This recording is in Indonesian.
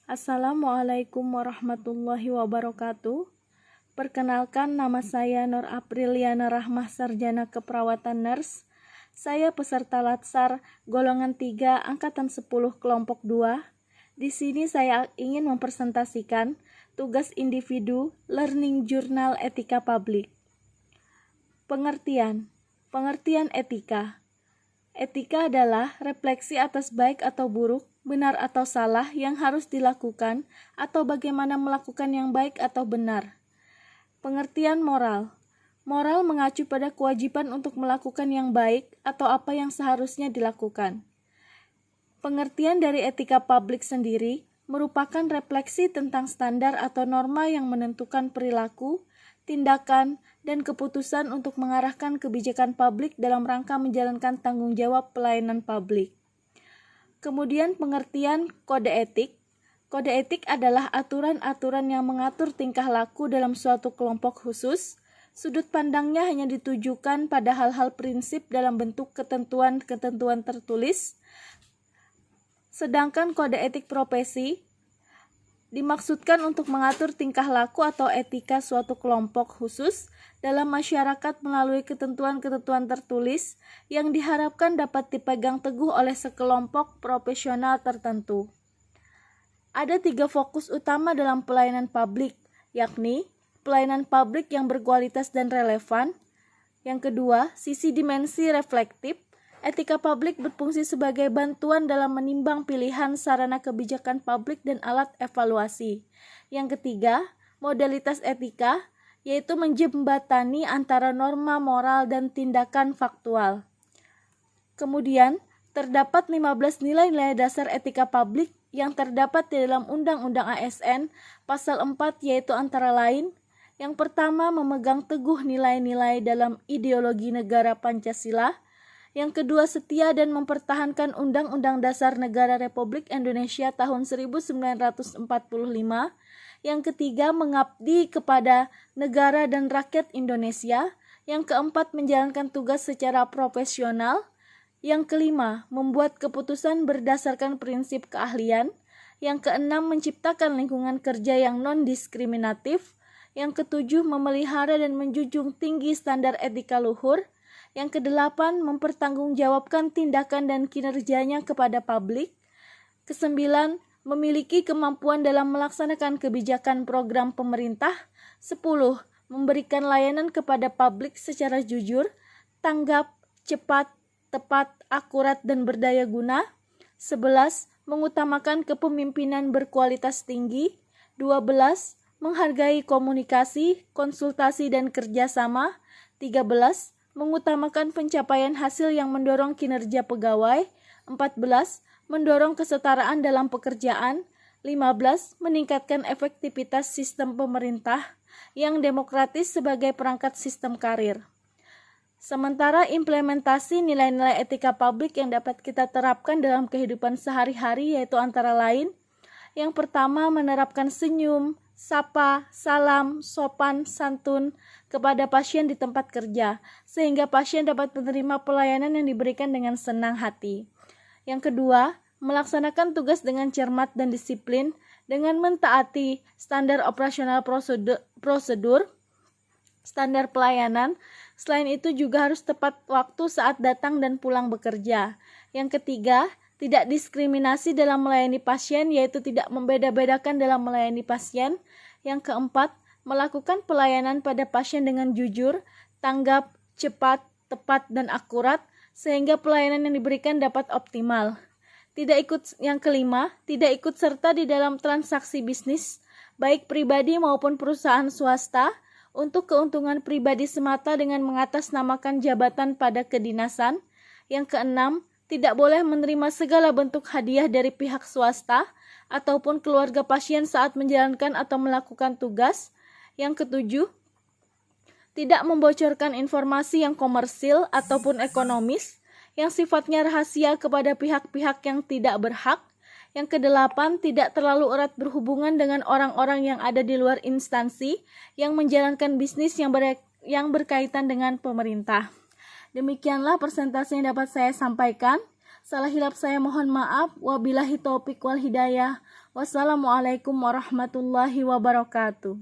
Assalamualaikum warahmatullahi wabarakatuh. Perkenalkan, nama saya Nur Apriliana Rahmah, Sarjana Keperawatan Nurse. Saya peserta Latsar golongan 3 angkatan 10 kelompok 2. Di sini saya ingin mempresentasikan tugas individu Learning Journal Etika Publik. Pengertian etika. Etika adalah refleksi atas baik atau buruk, benar atau salah yang harus dilakukan, atau bagaimana melakukan yang baik atau benar. Pengertian moral. Moral mengacu pada kewajiban untuk melakukan yang baik atau apa yang seharusnya dilakukan. Pengertian dari etika publik sendiri merupakan refleksi tentang standar atau norma yang menentukan perilaku, tindakan, dan keputusan untuk mengarahkan kebijakan publik dalam rangka menjalankan tanggung jawab pelayanan publik. Kemudian pengertian kode etik. Kode etik adalah aturan-aturan yang mengatur tingkah laku dalam suatu kelompok khusus. Sudut pandangnya hanya ditujukan pada hal-hal prinsip dalam bentuk ketentuan-ketentuan tertulis. Sedangkan kode etik profesi dimaksudkan untuk mengatur tingkah laku atau etika suatu kelompok khusus dalam masyarakat melalui ketentuan-ketentuan tertulis yang diharapkan dapat dipegang teguh oleh sekelompok profesional tertentu. Ada 3 fokus utama dalam pelayanan publik, yakni pelayanan publik yang berkualitas dan relevan. Yang kedua, sisi dimensi reflektif. Etika publik berfungsi sebagai bantuan dalam menimbang pilihan sarana kebijakan publik dan alat evaluasi. Yang ketiga, modalitas etika, yaitu menjembatani antara norma moral dan tindakan faktual. Kemudian, terdapat 15 nilai-nilai dasar etika publik yang terdapat di dalam Undang-Undang ASN Pasal 4, yaitu antara lain, yang pertama, memegang teguh nilai-nilai dalam ideologi negara Pancasila. Yang kedua, setia dan mempertahankan Undang-Undang Dasar Negara Republik Indonesia tahun 1945. Yang ketiga, mengabdi kepada negara dan rakyat Indonesia. Yang keempat, menjalankan tugas secara profesional. Yang kelima, membuat keputusan berdasarkan prinsip keahlian. Yang keenam, menciptakan lingkungan kerja yang non-diskriminatif. Yang ketujuh, memelihara dan menjunjung tinggi standar etika luhur. Yang kedelapan, mempertanggungjawabkan tindakan dan kinerjanya kepada publik. Kesembilan, memiliki kemampuan dalam melaksanakan kebijakan program pemerintah. 10, memberikan layanan kepada publik secara jujur, tanggap, cepat, tepat, akurat, dan berdaya guna. 11, mengutamakan kepemimpinan berkualitas tinggi. 12, menghargai komunikasi, konsultasi, dan kerjasama. 13, mengutamakan pencapaian hasil yang mendorong kinerja pegawai. 14, mendorong kesetaraan dalam pekerjaan. 15, meningkatkan efektivitas sistem pemerintah yang demokratis sebagai perangkat sistem karir. Sementara implementasi nilai-nilai etika publik yang dapat kita terapkan dalam kehidupan sehari-hari yaitu antara lain, yang pertama, menerapkan senyum, sapa, salam, sopan, santun kepada pasien di tempat kerja, sehingga pasien dapat menerima pelayanan yang diberikan dengan senang hati. Yang kedua, melaksanakan tugas dengan cermat dan disiplin dengan mentaati standar operasional prosedur, standar pelayanan. Selain itu juga harus tepat waktu saat datang dan pulang bekerja. Yang ketiga, tidak diskriminasi dalam melayani pasien, yaitu tidak membeda-bedakan dalam melayani pasien. Yang keempat, melakukan pelayanan pada pasien dengan jujur, tanggap, cepat, tepat, dan akurat, sehingga pelayanan yang diberikan dapat optimal. Yang kelima, tidak ikut serta di dalam transaksi bisnis, baik pribadi maupun perusahaan swasta, untuk keuntungan pribadi semata dengan mengatasnamakan jabatan pada kedinasan. Yang keenam, tidak boleh menerima segala bentuk hadiah dari pihak swasta ataupun keluarga pasien saat menjalankan atau melakukan tugas. Yang ketujuh, tidak membocorkan informasi yang komersil ataupun ekonomis yang sifatnya rahasia kepada pihak-pihak yang tidak berhak. Yang kedelapan, tidak terlalu erat berhubungan dengan orang-orang yang ada di luar instansi yang menjalankan bisnis yang berkaitan dengan pemerintah. Demikianlah presentasi yang dapat saya sampaikan. Salah hilap saya mohon maaf. Wabillahi taufik wal hidayah. Wassalamualaikum warahmatullahi wabarakatuh.